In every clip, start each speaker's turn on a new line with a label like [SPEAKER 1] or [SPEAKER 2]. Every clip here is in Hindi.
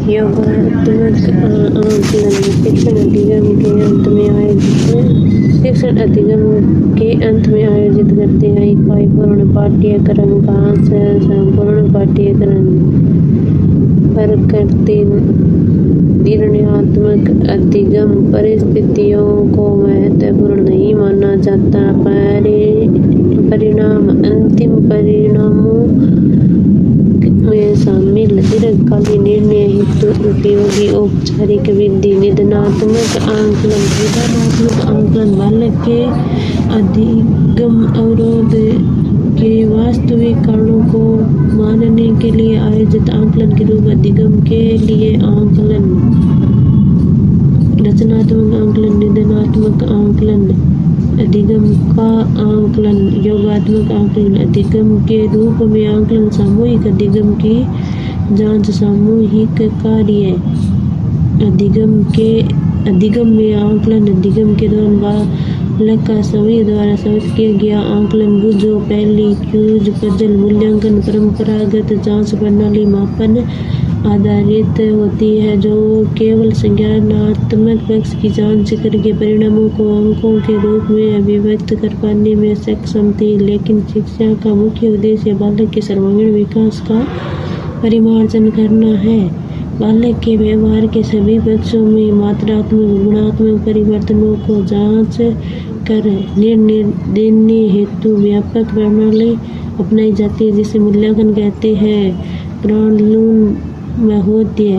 [SPEAKER 1] योगात्मक आकलन शिक्षण अधिगम के अंत में आयोजित करते हैं। इकाई पूर्ण पाठ्यक्रम का संपूर्ण पाठ्यक्रम प्रकृति निर्णयात्मक अधिगम परिस्थितियों को महत्वपूर्ण नहीं माना जाता। परिणाम अंतिम परिणामों में शामिल दीर्घकालीन निर्णय हेतु उपयोगी औपचारिक विधि। निदानात्मक आकलन बालक के अधिगम अवरोध के वास्तविक कारणों को मानने के लिए आयोजित आकलन के रूप। अधिगम के लिए आकलन रचनात्मक आकलन, निदानात्मक आकलन, अधिगम का आकलन, योगात्मक आकलन। अधिगम के रूप में आकलन सामूहिक अधिगम की जांच सामूहिक कार्य। अधिगम में आकलन अधिगम के दौरान बालक का सभी द्वारा समझ किया गया आकलन बुझो पहली क्यूज पजल मूल्यांकन परंपरागत जांच प्रणाली मापन आधारित होती है जो केवल संज्ञानात्मक पक्ष की जांच करके परिणामों को अंकों के रूप में अभिव्यक्त कर पाने में सक्षम थी। लेकिन शिक्षा का मुख्य उद्देश्य बालक के सर्वांगीण विकास का परिमार्जन करना है। बालक के व्यवहार के सभी पक्षों में मात्रात्मक गुणात्मक परिवर्तनों को जांच कर निर्णय देने हेतु व्यापक प्रणाली अपनाई जाती है जिसे मूल्यांकन कहते हैं। प्रणाली महोदय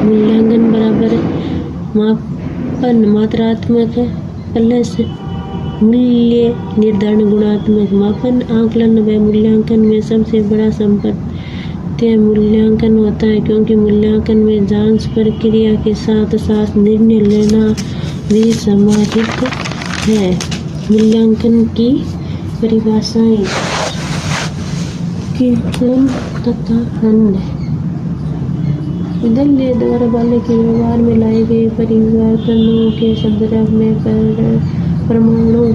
[SPEAKER 1] मूल्यांकन बराबर मापन मात्रात्मक प्लस मूल्य निर्धारण गुणात्मक। मापन आकलन व मूल्यांकन में सबसे बड़ा संपत्ति मूल्यांकन होता है क्योंकि मूल्यांकन में जांच प्रक्रिया के साथ साथ निर्णय लेना भी समाहित है। मूल्यांकन की परिभाषाएं कीलम तथा खंड विद्यालय द्वारा बालक के व्यवहार में लाए गए परिवर्तनों के संदर्भ में प्रमाणों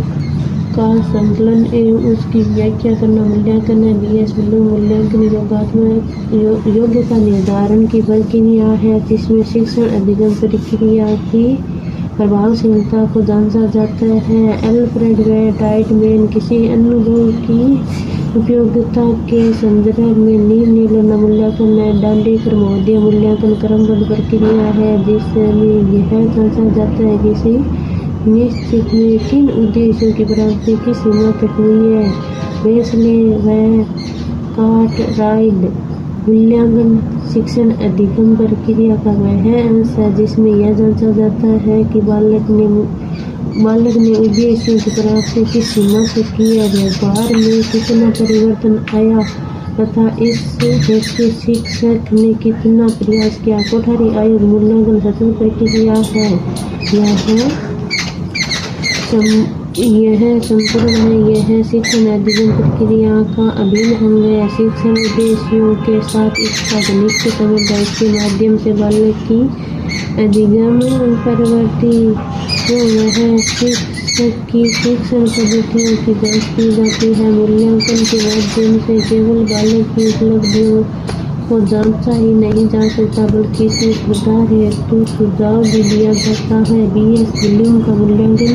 [SPEAKER 1] का संकलन एवं उसकी व्याख्या करना मूल्यांकन है। बीएस मूल्यांकन योग्यता निर्धारण की प्रक्रिया है जिसमें शिक्षण अधिगम प्रक्रिया की प्रभावशीलता को जांचा जाता है। एल्फ्रेड व टाइटमैन किसी अनुभव की उपयोगिता के संदर्भ में निर्णय लेना मूल्यांकन है। डांडीकर महोदय मूल्यांकन क्रमबद्ध प्रक्रिया है जिसमें यह जांचा जाता है किसी निश्चित में किन उद्देश्यों की प्राप्ति की सीमा तक हुई है। वेस्ले व कार्टराइट मूल्यांकन शिक्षण अधिगम प्रक्रिया का वह अंश है जिसमें यह जांचा जाता है कि बालक ने उद्देश्यों की प्राप्ति की सीमा तक किया व्यवहार में कितना परिवर्तन आया तथा इस हेतु शिक्षक ने कितना प्रयास किया। कोठारी आयोग मूल्यांकन सतत प्रक्रिया है। यह संपूर्ण है। यह शिक्षण अधिगम प्रक्रिया का अभिन्न अंग है। शिक्षण उद्देश्यों के साथ इसका घनिष्ठ संबंध है। इसके माध्यम से बालक की अधिगम प्रवृत्ति जो वह शिक्षक की शिक्षण पद्धतियों की जांच की जाती है। मूल्यांकन के माध्यम से केवल बालक की उपलब्धियों को जांचा ही नहीं जा सकता बल्कि इसे सुधार हेतु सुझाव भी दिया जाता है। बीएस विलियम का मूल्यांकन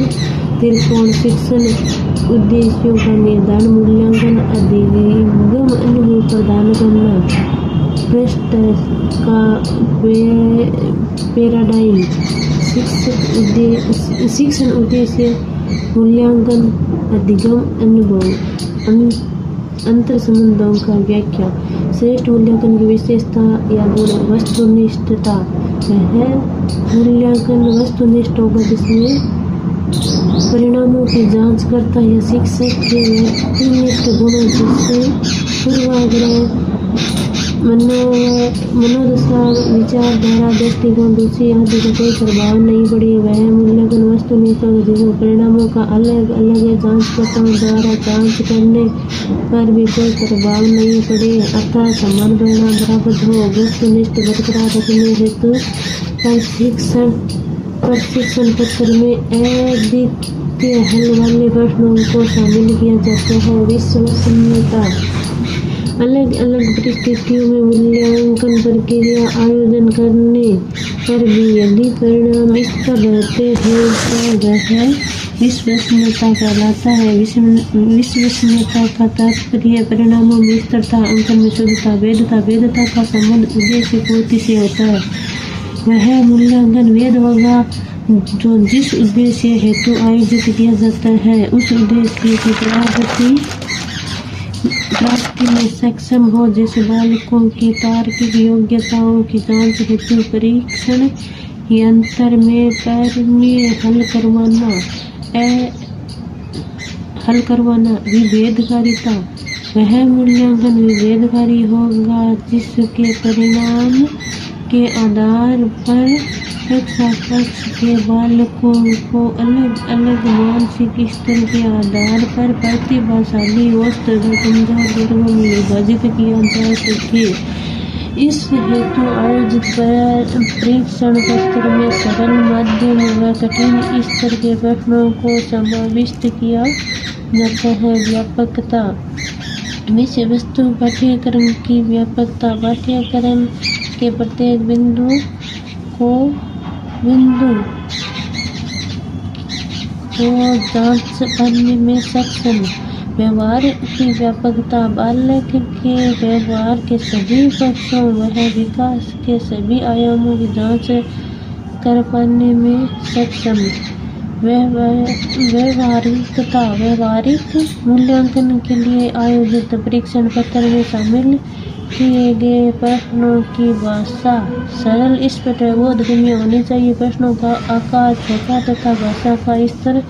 [SPEAKER 1] त्रिकोण शिक्षण उद्देश्यों का निर्धारण मूल्यांकन अधिगम अनुभव प्रदान करना। पृष्ठ का पैराडाइम शिक्षण उद्देश्य मूल्यांकन अधिगम अनुभव अंतर संबंधों का व्याख्या। श्रेष्ठ मूल्यांकन की विशेषता या गुण वस्तुनिष्ठता। वह मूल्यांकन वस्तुनिष्ठ होगा जिसमें परिणामों की जांच करता है। शिक्षक के व्यक्तिनिष्ठ गुणों जिससे पूर्वाग्रह मनोदशा विचारधारा दृष्टिकोण रुचि आदि का कोई प्रभाव नहीं पड़े। वह मूल्यांकन वस्तुनिष्ठ होगा जिसमें परिणामों का अलग अलग जांचकर्ताओं द्वारा जांच करने पर भी कोई प्रभाव नहीं पड़े अर्थात समान परिणाम प्राप्त हो। वस्तुनिष्ठ बरकरार रखने हेतु प्रशिक्षण पत्र में अद्वितीय हल वाले प्रश्नों को शामिल किया जाता है। विश्वसनीयता अलग अलग परिस्थितियों में मूल्यांकन प्रक्रिया आयोजन करने पर भी यदि परिणाम इस पर रहते हैं तो वह विश्वसनीयता कहलाता है। विश्वसनीयता का तात्पर्य परिणामों में स्थिरता, अंकन में शुद्धता, वैधता का संबंध उद्देश्य पूर्ति से होता है। वह मूल्यांकन वेद होगा जो जिस उद्देश्य हेतु आयोजित किया जाता है उस उद्देश्य की प्राप्ति में सक्षम हो, जैसे बालकों की तार्किक योग्यताओं की जांच हेतु परीक्षण यंत्र में प्रमेय हल करवाना। विभेदकारिता, वह मूल्यांकन विभेदकारी होगा जिसके परिणाम के आधार पर कक्षा पक्ष के बालकों को अलग अलग मानसिक स्तर के आधार पर प्रतिभाशाली औसत व कमजोर वर्गों में विभाजित किया जा सके। इस हेतु आयोजित परीक्षण पत्र में सरल, मध्यम व कठिन स्तर के प्रश्नों को समाविष्ट किया जाता है। व्यापकता, विषय वस्तु पाठ्यक्रम की व्यापकता, पाठ्यक्रम के प्रत्येक बिंदु को जांच करने में सक्षम। व्यवहार की व्यापकता, बालक के व्यवहार के सभी पक्षों व विकास के सभी आयामों की जांच कर पाने में सक्षम। व्यवहारिकता, व्यवहारिक मूल्यांकन के लिए आयोजित परीक्षण पत्र में शामिल किए गए प्रश्नों की भाषा सरल, स्पष्ट व बोधगम्य होनी चाहिए। प्रश्नों का आकार छोटा तथा भाषा का स्तर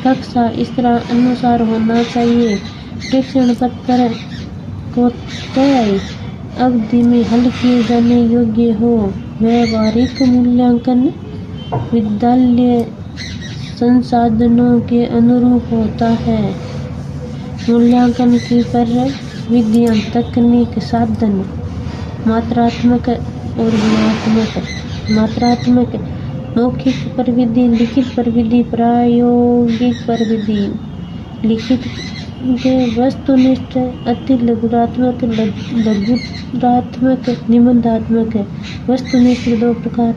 [SPEAKER 1] कक्षा स्तर अनुसार होना चाहिए। परीक्षण पत्र को तय अवधि में हल किए जाने योग्य हो। व्यवहारिक मूल्यांकन विद्यालय संसाधनों के अनुरूप होता है। मूल्यांकन की विधियां, तकनीक, साधन, मात्रात्मक और गुणात्मक। मात्रात्मक, मौखिक प्रविधि, लिखित प्रविधि, प्रायोगिक प्रविधि। लिखित के वस्तुनिष्ठ, अति लघुरात्मक, लघुरात्मक, निबंधात्मक। वस्तुनिष्ठ दो प्रकार,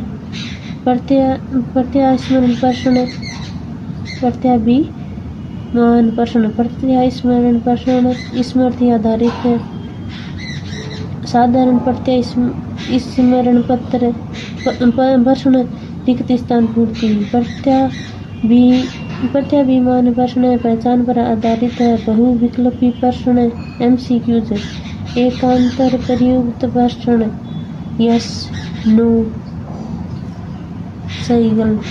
[SPEAKER 1] प्रत्यास्मरण प्रश्न, प्रत्याभिमान प्रश्न। प्रत्यास्मरण प्रश्न स्मृति आधारित है। साधारण प्रत्यास्मरण प्रश्न रिक्त स्थान पूर्ति। प्रत्याभिमान प्रश्न पहचान पर आधारित है। बहुविकल्पी प्रश्न MCQs। एकांतर प्रयुक्त प्रश्न यस नो, सही गलत।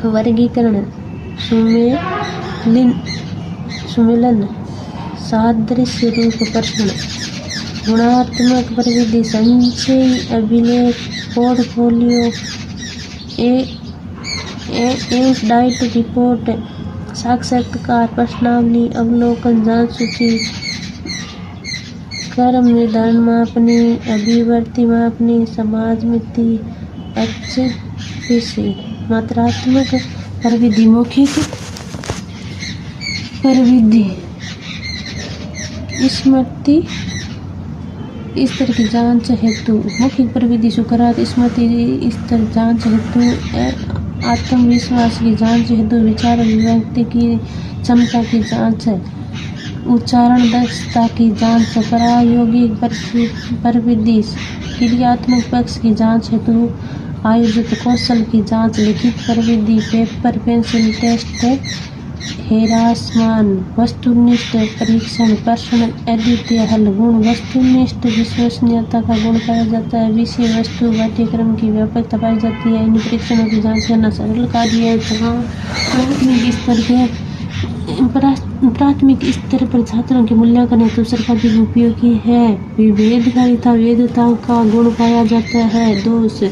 [SPEAKER 1] वर्गीकरण, सुमेलन, सादृश्य रूप प्रश्न। गुणात्मक प्रविधि, संचय, अभिलेख, पोर्टफोलियो, डाइट रिपोर्ट, साक्षात्कार, प्रश्नावली, अवलोकन, जांच सूची, क्रम निर्धारण, मापनी, अभिवर्ती मापनी, समाजमिति, HPC। मात्रात्मक प्रविधि, मौखिक प्रविधि, स्मृति स्तर की जांच हेतु। मौखिक प्रविधि सुकरात, स्मृति स्तर जांच हेतु, आत्मविश्वास की जांच हेतु, विचार अभिव्यक्ति की क्षमता की जांच, उच्चारण दक्षता की जांच। प्रायोगिक प्रविधि, क्रियात्मक पक्ष की जांच हेतु आयोजित कौशल की जांच। लिखित प्रविधि, पेपर, पेंसिल, टेस्ट, हेरासमान। वस्तुनिष्ठ परीक्षण, प्रश्न, अद्वितीय हल। गुण, वस्तुनिष्ठ विश्वसनीयता का गुण पाया जाता है। विषय वस्तु पाठ्यक्रम की व्यापकता पाई जाती है। इन परीक्षणों की जांच करना सरल कार्य है। प्राथमिक स्तर पर छात्रों के मूल्यांकन हेतु सर्वाधिक उपयोगी है। विभेदकारिता, वैधता का गुण पाया जाता है। दोष,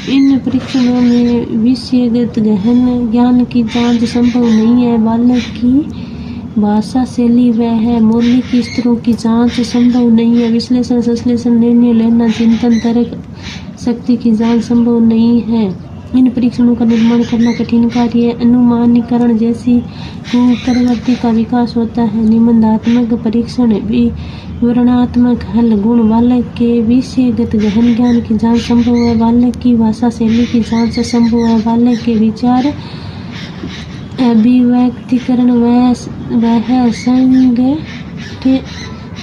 [SPEAKER 1] इन परीक्षणों में विषयगत गहन ज्ञान की जांच संभव नहीं है। बालक की भाषा शैली व मौलिक स्तरों की जांच संभव नहीं है। विश्लेषण, संश्लेषण, निर्णय लेना, चिंतन, तर्क शक्ति की जांच संभव नहीं है। इन परीक्षणों का निर्माण करना कठिन कार्य है। अनुमानीकरण जैसी प्रवृत्ति का विकास होता है। निबंधात्मक परीक्षण विवरणात्मक हल गुण बालक के विषयगत गहन ज्ञान की जांच संभव है। बालक की भाषा शैली की जांच संभव है। बालक के विचार अभिव्यक्तिकरण वह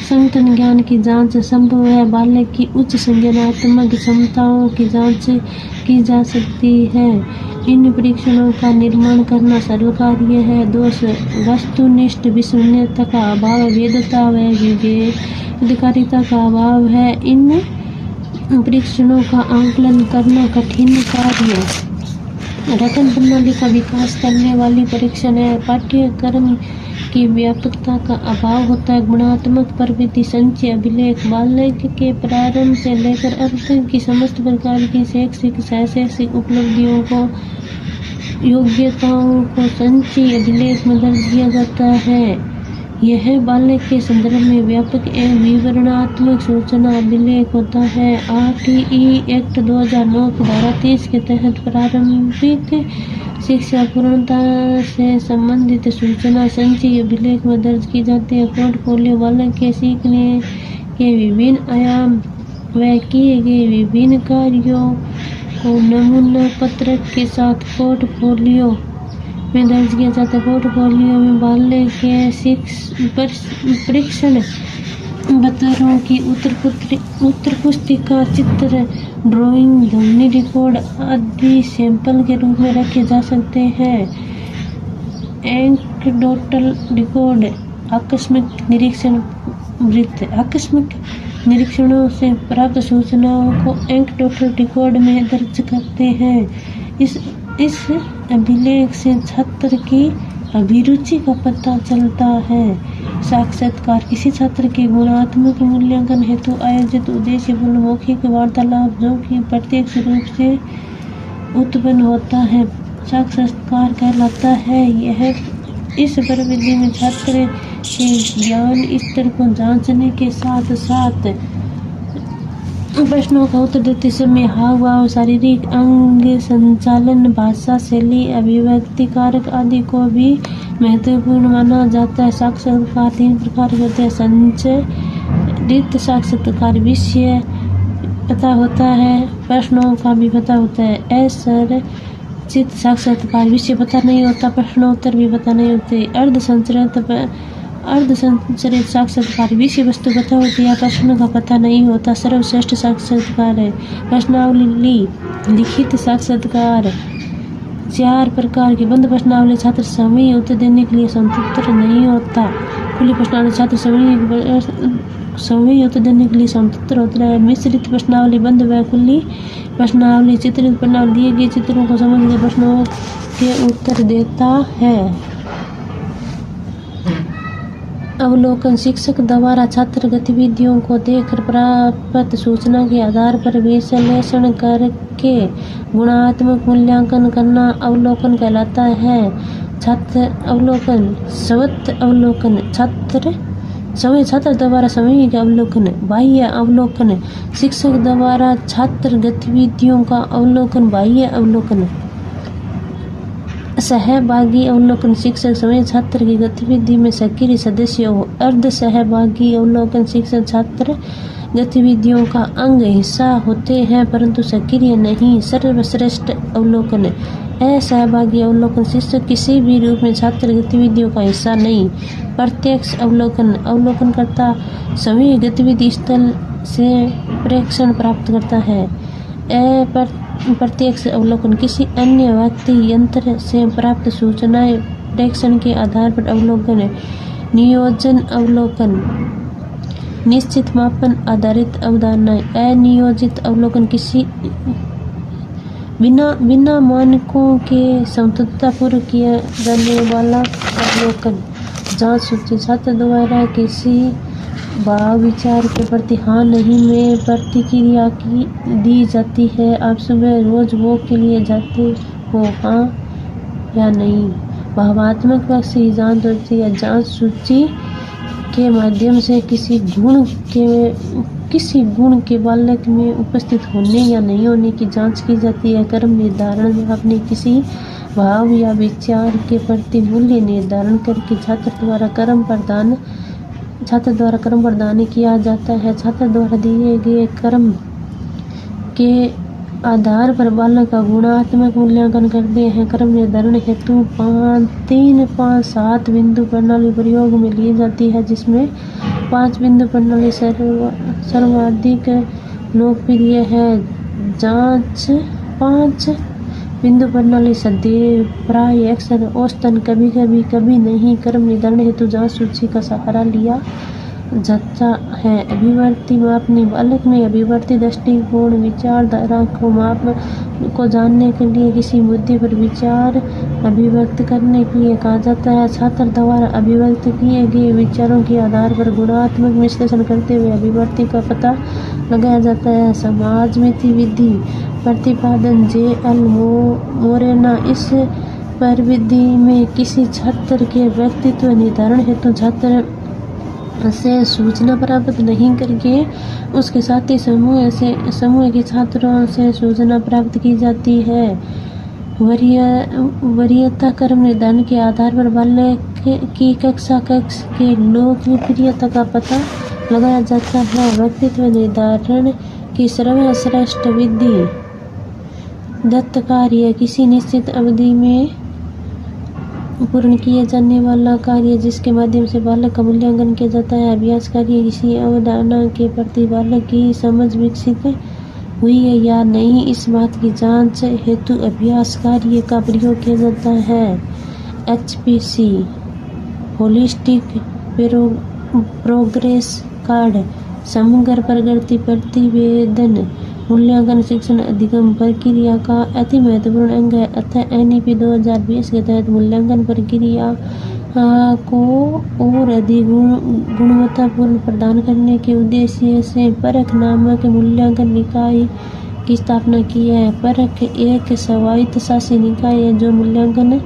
[SPEAKER 1] संगठन ज्ञान की जांच संभव है। बालक की उच्च संज्ञानात्मक क्षमताओं की जांच की जा सकती है। इन परीक्षणों का निर्माण करना सरल कार्य है। दोष वस्तुनिष्ठ विश्वसनीयता का अभाव, वैधता व विवेककारिता का अभाव है। इन परीक्षणों का आंकलन करना कठिन कार्य है। रटन प्रणाली का विकास करने वाली परीक्षण है। पाठ्यक्रम की व्यापकता का अभाव होता है। गुणात्मक प्रवृत्ति संचय अभिलेख बालक के प्रारंभ से लेकर अंत की समस्त प्रकार की शैक्षिक शैक्षिक उपलब्धियों को योग्यताओं को संचय अभिलेख में दर्ज किया जाता है। यह बालक के संदर्भ में व्यापक एवं विवरणात्मक सूचना अभिलेख होता है। आरटीई एक्ट 2009 की धारा 30 के तहत प्रारंभिक शिक्षा पूर्णता से संबंधित सूचना संचय अभिलेख में दर्ज की जाती है। पोर्टफोलियो बालक के सीखने के विभिन्न आयाम व किए गए विभिन्न कार्यों को नमूना पत्रक के साथ पोर्टफोलियो में दर्ज किया जाता है। पोर्टफोलियो में बालक के परीक्षण पत्रों की उत्तर पुस्तिका, चित्र, ड्राइंग, ध्वनि रिकॉर्ड आदि सैंपल के रूप में रखे जा सकते हैं। एंकडोटल रिकॉर्ड आकस्मिक निरीक्षण वृत्त आकस्मिक निरीक्षणों से प्राप्त सूचनाओं को एंकडोटल रिकॉर्ड में दर्ज करते हैं। इस अभिलेख से छात्र की अभिरुचि का पता चलता है। साक्षात्कार किसी छात्र के गुणात्मक मूल्यांकन हेतु आयोजित उद्देश्यपूर्ण मौखिक वार्तालाप जो कि प्रत्यक्ष रूप से उत्पन्न होता है साक्षात्कार कहलाता है। यह इस प्रविधि में छात्र के ज्ञान स्तर को जांचने के साथ साथ प्रश्नों का उत्तर देते समय हाव भाव, शारीरिक अंग संचालन, भाषा शैली, अभिव्यक्ति कारक आदि को भी महत्वपूर्ण माना जाता है। साक्षात्कार 3 प्रकार के होते हैं। संचरित साक्षात्कार विषय पता होता है, प्रश्नों का भी पता होता है। असंरचित साक्षात्कार विषय पता नहीं होता, प्रश्नोत्तर भी पता नहीं होते। अर्धसंरचित साक्षात्कार विषय वस्तु पता होती है, प्रश्न का पता नहीं होता। सर्वश्रेष्ठ साक्षात्कार है। प्रश्नावली लिखित साक्षात्कार 4 प्रकार की। बंद प्रश्नावली छात्र समय उत्तर देने के लिए स्वतंत्र नहीं होता। खुली प्रश्नावली छात्र समय उत्तर देने के लिए स्वतंत्र होता है। मिश्रित प्रश्नावली बंद व खुली प्रश्नावली चित्रित प्रश्नावली दिए गए चित्रों को समझकर प्रश्नों के उत्तर देता है। अवलोकन शिक्षक द्वारा छात्र गतिविधियों को देखकर प्राप्त सूचना के आधार पर विश्लेषण करके गुणात्मक मूल्यांकन करना अवलोकन कहलाता है। छात्र अवलोकन स्वत अवलोकन छात्र द्वारा सामूहिक अवलोकन। बाह्य अवलोकन शिक्षक द्वारा छात्र गतिविधियों का अवलोकन। बाह्य अवलोकन। सहभागी अवलोकन शिक्षक समय छात्र की गतिविधि में सक्रिय सदस्य हो। अर्ध सहभागी अवलोकन शिक्षक छात्र गतिविधियों का अंग हिस्सा होते हैं परंतु सक्रिय नहीं। सर्वश्रेष्ठ अवलोकन असहभागी अवलोकन शिक्षक किसी भी रूप में छात्र गतिविधियों का हिस्सा नहीं। प्रत्यक्ष अवलोकन अवलोकनकर्ता सभी गतिविधि स्थल से प्रेक्षण प्राप्त करता है। प्रत्यक्ष अवलोकन किसी अन्य व्यक्ति यंत्र से प्राप्त सूचनाएं प्रेक्षण के आधार पर अवलोकन है। नियोजन अवलोकन निश्चित मापन आधारित अवधारणाएं। अनियोजित अवलोकन किसी बिना मानकों के स्वतंत्रतापूर्वक किया जाने वाला अवलोकन। जांच सूची छात्र द्वारा किसी भाव विचार के प्रति हाँ नहीं में प्रतिक्रिया की दी जाती है। आप सुबह रोज वॉक के लिए जाते हो, हाँ या नहीं। भावात्मक पक्ष की जांच होती है। जांच सूची के माध्यम से किसी गुण के बालक में उपस्थित होने या नहीं होने की जांच की जाती है। कर्म निर्धारण में अपने किसी भाव या विचार के प्रति मूल्य निर्धारण करके छात्र द्वारा कर्म प्रदान किया जाता है। छात्र द्वारा दिए गए कर्म के आधार पर बालक का गुणात्मक मूल्यांकन करते हैं। कर्म निर्धारण हेतु 3, 5, 7 बिंदु प्रणाली प्रयोग में ली जाती है, जिसमें 5 बिंदु प्रणाली सर्वाधिक लोकप्रिय है। जांच 5 बिंदु प्रणाली सदैव, प्राय, अक्सर, औसतन, कभी कभी, कभी नहीं। कर्म निर्धारण हेतु जांच सूची का सहारा लिया जाता है। अभिव्यक्ति मापने, बालक में अभिव्यक्ति दृष्टिकोण विचारधारा को जानने के लिए किसी मुद्दे पर विचार अभिव्यक्त करने के लिए कहा जाता है। छात्र द्वारा अभिव्यक्त किए गए विचारों के आधार पर गुणात्मक विश्लेषण करते हुए अभिव्यक्ति का पता लगाया जाता है। समाजमिति विधि प्रतिपादन जे.एल. मोरेना। इस प्रविधि में किसी छात्र के व्यक्तित्व निर्धारण हेतु छात्र से सूचना प्राप्त नहीं करके उसके साथी समूह के छात्रों से सूचना प्राप्त की जाती है। वरीयता कर्म निर्धारण के आधार पर बालक की कक्षा के लोकप्रियता का पता लगाया जाता है। व्यक्तित्व निर्धारण की सर्वश्रेष्ठ विधि दत्त कार्य, किसी निश्चित अवधि में पूर्ण किए जाने वाला कार्य जिसके माध्यम से बालक का मूल्यांकन किया जाता है। अभ्यास कार्य, किसी अवधारणा के प्रति बालक की समझ विकसित हुई है या नहीं, इस बात की जांच हेतु अभ्यास कार्य का प्रयोग किया जाता है। HPC होलिस्टिक प्रोग्रेस कार्ड, समग्र प्रगति प्रतिवेदन मूल्यांकन शिक्षण अधिगम प्रक्रिया का अति महत्वपूर्ण अंग है। अतः NEP 2020 के तहत मूल्यांकन प्रक्रिया को और अधिक गुणवत्तापूर्ण प्रदान करने के उद्देश्य से परख नामक मूल्यांकन निकाय की स्थापना की है। परख एक स्वायत्त शासी निकाय है जो मूल्यांकन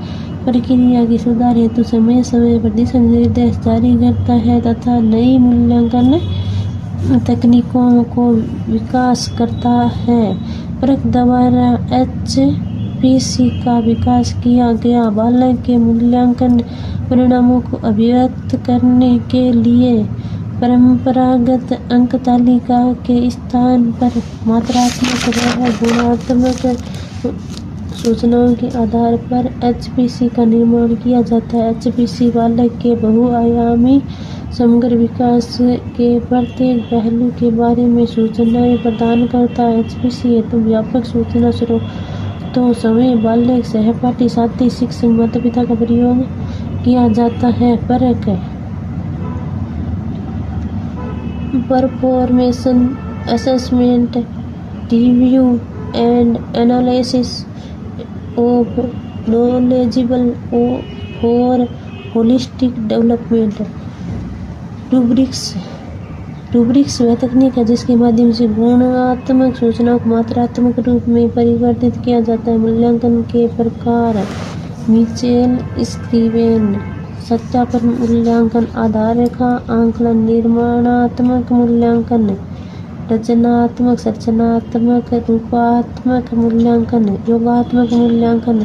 [SPEAKER 1] प्रक्रिया की सुधार हेतु समय समय पर दिशा निर्देश जारी करता है तथा नई मूल्यांकन तकनीकों को विकास करता है। परख द्वारा HPC का विकास किया गया बालक के मूल्यांकन परिणामों को अभिव्यक्त करने के लिए परंपरागत अंक तालिका के स्थान पर मात्रात्मक व गुणात्मक सूचनाओं के आधार पर HPC का निर्माण किया जाता है। HPC बालक के बहुआयामी समग्र विकास के प्रत्येक पहलू के बारे में सूचनाएं प्रदान करता है। HPC हेतु व्यापक सूचना स्रोतों समय बालक, सहपाठी, साथी, शिक्षक, माता पिता का प्रयोग किया जाता है। परख performance assessment, review and analysis of knowledgeable for holistic development. Rubrics वह तकनीक है जिसके माध्यम से गुणात्मक सूचना को मात्रात्मक रूप में परिवर्तित किया जाता है। मूल्यांकन के प्रकार मिचेल स्क्रीवेन, सत्यापन मूल्यांकन, आधार रेखा आंकलन, निर्माणात्मक मूल्यांकन, रचनात्मक, संरचनात्मक, रूपात्मक मूल्यांकन, योगात्मक मूल्यांकन,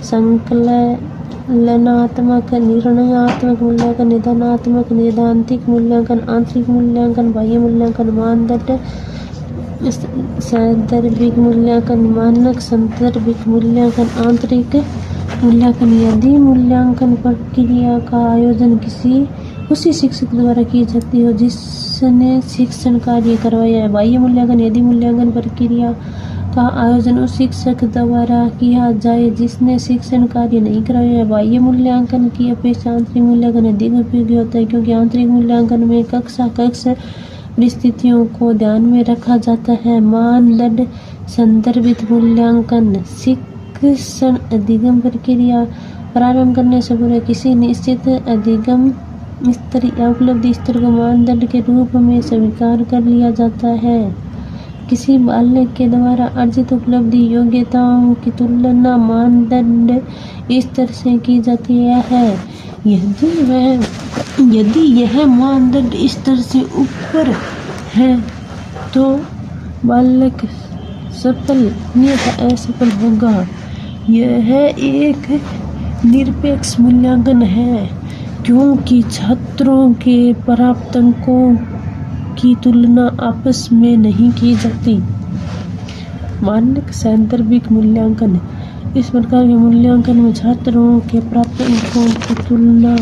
[SPEAKER 1] संकलनात्मक, निर्णयात्मक मूल्यांकन, निदानात्मक, सैद्धांतिक मूल्यांकन, आंतरिक मूल्यांकन, बाह्य मूल्यांकन, मानदंड सैद्धांतिक मूल्यांकन, मानक संदर्भिक मूल्यांकन, आंतरिक मूल्यांकन। यदि मूल्यांकन प्रक्रिया का आयोजन उसी शिक्षक द्वारा की जाती हो जिसने शिक्षण कार्य करवाया है। बाह्य मूल्यांकन, यदि मूल्यांकन प्रक्रिया का आयोजन उस शिक्षक द्वारा किया जाए जिसने शिक्षण कार्य नहीं करवाया है। बाह्य मूल्यांकन की अपेक्षा आंतरिक मूल्यांकन अधिक उपयोगी होता है क्योंकि आंतरिक मूल्यांकन में कक्षा परिस्थितियों को ध्यान में रखा जाता है। मानदंड संदर्भित मूल्यांकन, शिक्षण अधिगम प्रक्रिया प्रारंभ करने से पहले किसी निश्चित अधिगम स्तर या उपलब्धि स्तर को मानदंड के रूप में स्वीकार कर लिया जाता है। किसी बालक के द्वारा अर्जित उपलब्धि योग्यताओं की तुलना मानदंड स्तर से की जाती है। यदि वह यदि यह मानदंड स्तर से ऊपर है तो बालक सफल अन्यथा असफल होगा। यह एक निरपेक्ष मूल्यांकन है क्योंकि छात्रों के प्राप्त अंकों की तुलना आपस में नहीं की जाती। मानक सान्दर्भिक मूल्यांकन। इस प्रकार के मूल्यांकन में छात्रों के प्राप्त अंकों की तुलना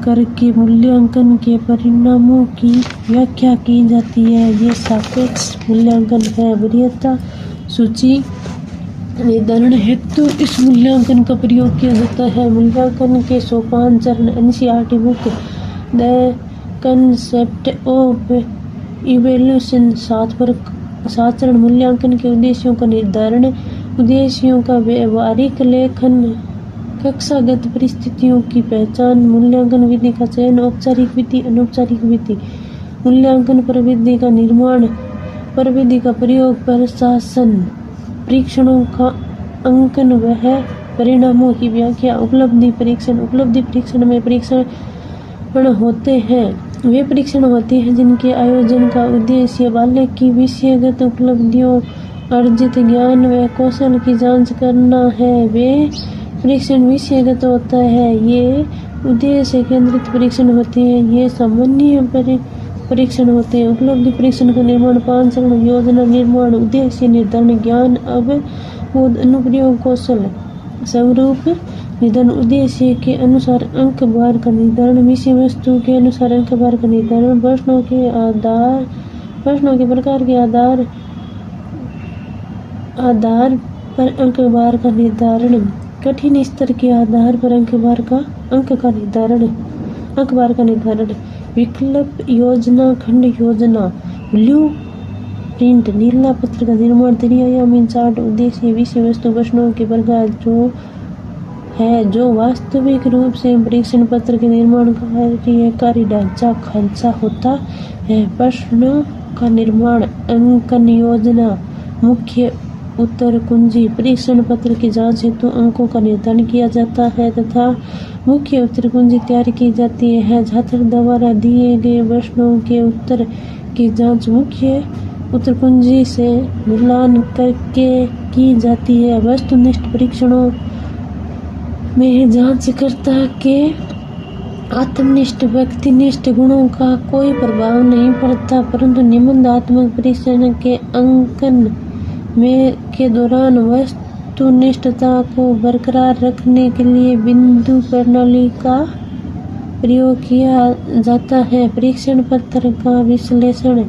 [SPEAKER 1] करके मूल्यांकन के परिणामों की व्याख्या की जाती है। ये सापेक्ष मूल्यांकन है। वरीयता सूची निर्धारण हेतु इस मूल्यांकन का प्रयोग किया जाता है। मूल्यांकन के सोपान चरण NCERT book the concept of evaluation 7 चरण मूल्यांकन के उद्देश्यों का निर्धारण, उद्देश्यों का व्यवहारिक लेखन, कक्षागत परिस्थितियों की पहचान, मूल्यांकन विधि का चयन, औपचारिक विधि, अनौपचारिक विधि, मूल्यांकन प्रविधि का निर्माण, प्रविधि का प्रयोग, प्रशासन, परीक्षणों का अंकन वह परिणामों की व्याख्या, उपलब्धि परीक्षण। उपलब्धि परीक्षण में परीक्षण होते हैं वे परीक्षण होते हैं जिनके आयोजन का उद्देश्य बालक की विषयगत उपलब्धियों, अर्जित ज्ञान व कौशल की जांच करना है। वे परीक्षण विषयगत होता है। ये उद्देश्य केंद्रित परीक्षण होते हैं। ये सामान्य परीक्षण होते हैं। उपलब्धि परीक्षण का निर्माण 5 चरण योजना निर्माण, उद्देश्य निर्धारण, ज्ञान अवबोध, अनुप्रयोग, कौशल स्वरूप निर्धारण, उद्देश्य के अनुसार अंक भार का निर्धारण, विषय वस्तु के अनुसार अंक भार का निर्धारण, प्रश्नों के प्रकार के आधार पर अंक भार का निर्धारण, कठिन स्तर के आधार पर अंक भार का निर्धारण, विकल्प योजना, खंड योजना, ब्लू प्रिंट, नीला पत्र का निर्माण, त्रिआयामी चार्ट, उद्देश्य, विषय वस्तु, प्रश्नों के प्रकार जो वास्तविक रूप से परीक्षण पत्र के निर्माण कार्यकारी ढांचा खांचा होता है। प्रश्नों का निर्माण, अंकन योजना, मुख्य उत्तर कुंजी, परीक्षण पत्र की जांच हेतु अंकों का निर्धारण किया जाता है तथा मुख्य उत्तर कुंजी तैयार की जाती है। छात्र द्वारा दिए गए प्रश्नों के उत्तर की जांच मुख्य उत्तर कुंजी से मिलान करके की जाती है। वस्तुनिष्ठ परीक्षणों में जांचकर्ता के आत्मनिष्ठ व्यक्तिनिष्ठ गुणों का कोई प्रभाव नहीं पड़ता, परंतु निबंधात्मक परीक्षण के अंकन के दौरान वस्तुनिष्ठता को बरकरार रखने के लिए बिंदु प्रणाली का प्रयोग किया जाता है। परीक्षण पत्र का विश्लेषण।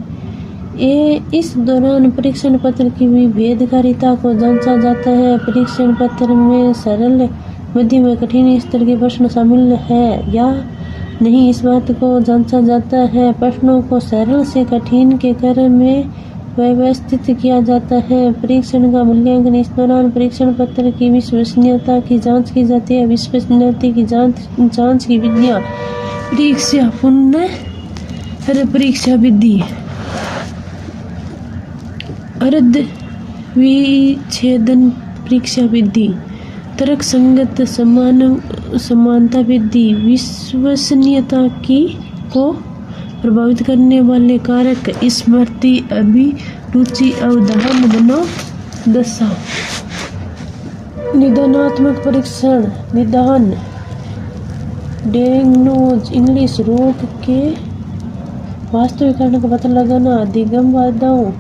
[SPEAKER 1] इस दौरान परीक्षण पत्र की विभेदकारिता को जांचा जाता है। परीक्षण पत्र में सरल, मध्यम व कठिन स्तर के प्रश्न शामिल है या नहीं, इस बात को जांचा जाता है। प्रश्नों को सरल से कठिन के क्रम में व्यवस्थित किया जाता है। परीक्षण का मूल्यांकन। इस दौरान परीक्षण पत्र की विश्वसनीयता की जांच की जाती है। विश्वसनीयता की जांच की विधियां: परीक्षा पुनः परीक्षा विधि, अर्ध विच्छेदन परीक्षा विधि, तर्क संगत समानता विधि। विश्वसनीयता को प्रभावित करने वाले कारक: स्मृति, अभिरुचि, अवधान, मनोदशा। निदानात्मक परीक्षण। निदान डायग्नोज, इंग्लिश, रोग के वास्तविक कारण का पता लगाना, अधिगम, बाधाओं,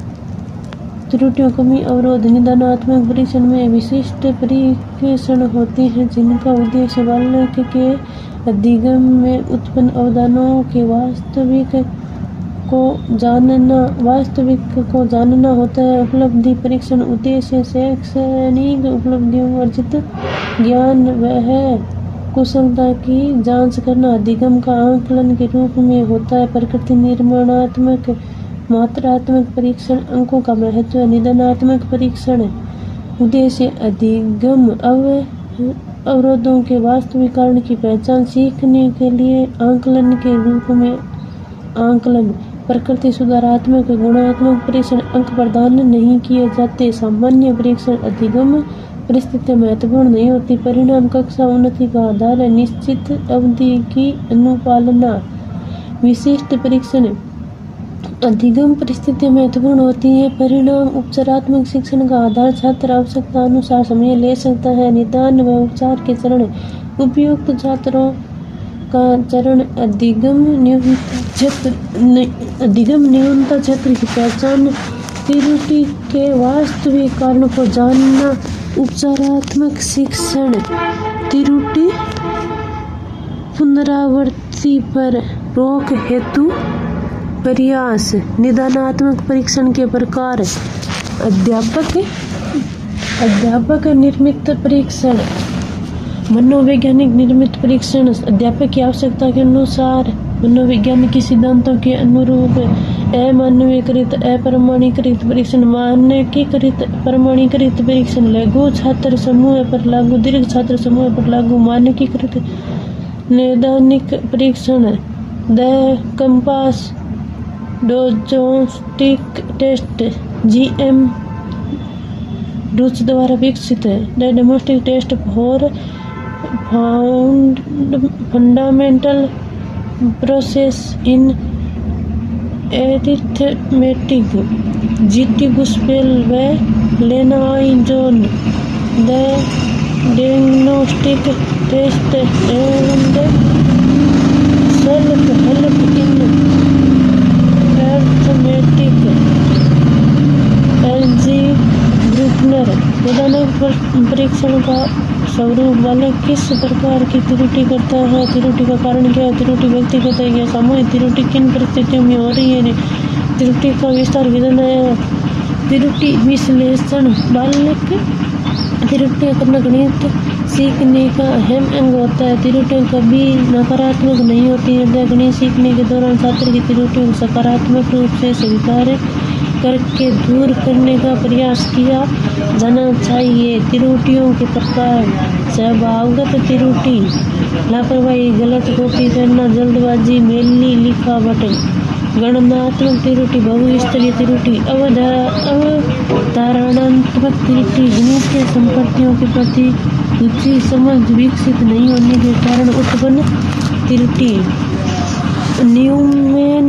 [SPEAKER 1] त्रुटियों, कमी, अवरोध। निदानात्मक परीक्षण में विशिष्ट परीक्षण होते हैं जिनका उद्देश्य बालक के अधिगम में उत्पन्न अवधारणाओं के वास्तविक को जानना होता है। उपलब्धि परीक्षण। उद्देश्य शैक्षणिक उपलब्धियों, अर्जित ज्ञान व कुशलता की जांच करना अधिगम का आकलन के रूप में होता है। प्रकृति निर्माणात्मक मात्रात्मक परीक्षण। अंकों का महत्व। निदानात्मक परीक्षण उद्देश्य अधिगम अवरोधों के वास्तविक कारण की पहचान, सीखने के लिए आकलन के रूप में आकलन। प्रकृति सुधारात्मक गुणात्मक परीक्षण। अंक प्रदान नहीं किए जाते। सामान्य परीक्षण अधिगम परिस्थितियाँ महत्वपूर्ण नहीं होती। परिणाम कक्षा उन्नति का आधार है। निश्चित अवधि की अनुपालना। विशिष्ट परीक्षण। अधिगम परिस्थितियाँ महत्वपूर्ण होती हैं। परिणाम उपचारात्मक शिक्षण का आधार। छात्र आवश्यकता अनुसार समय ले सकता है। निदान व उपचार के चरण। उपयुक्त छात्रों का चरण। अधिगम न्यूनता क्षेत्र की पहचान। त्रुटि के वास्तविक कारणों को जानना। उपचारात्मक शिक्षण। त्रुटि पुनरावृत्ति पर रोक हेतु प्रयास। निदानात्मक परीक्षण के प्रकार। अध्यापक निर्मित परीक्षण। मनोवैज्ञानिक निर्मित परीक्षण। अध्यापक की आवश्यकता के अनुसार मनोवैज्ञानिक सिद्धांतों के अनुरूप अमानवीकृत अप्रमाणीकृत परीक्षण। मानकीकृत प्रमाणीकृत परीक्षण। लघु छात्र समूह पर लागू। दीर्घ छात्र समूह पर लागू। मानकीकृत नैदानिक परीक्षण। The compass diagnostic test GM रूस द्वारा विकसित है। Diagnostic test for fundamental process in arithmetic. GT Buswell व लेनाइजोन। The diagnostic test and self help in arithmetic. LG Brueckner. निदानात्मक परीक्षण का स्वरूप। बालक किस प्रकार की त्रुटि करता है? त्रुटि का कारण क्या है? त्रुटि व्यक्तिगत है या सामूहिक? त्रुटि किन परिस्थितियों में हो रही है? त्रुटि का विस्तार कितना है? त्रुटि विश्लेषण। बालक त्रुटियां करना गणित सीखने का अहम अंग होता है। त्रुटियां कभी नकारात्मक नहीं होती हैं। गणित सीखने के दौरान छात्र की त्रुटियों को सकारात्मक रूप से स्वीकार करके दूर करने का प्रयास किया जाना चाहिए। त्रुटियों के प्रकार। स्वभावगत त्रुटि। लापरवाही, गलत कॉपी करना, जल्दबाजी, मेली लिखावट। गणनात्मक त्रुटि। बहुस्तरीय त्रुटि। अवधारणात्मक त्रुटि। गणितीय संपत्तियों के प्रति रुचि समझ विकसित नहीं होने के कारण उत्पन्न त्रुटि। न्यूमैन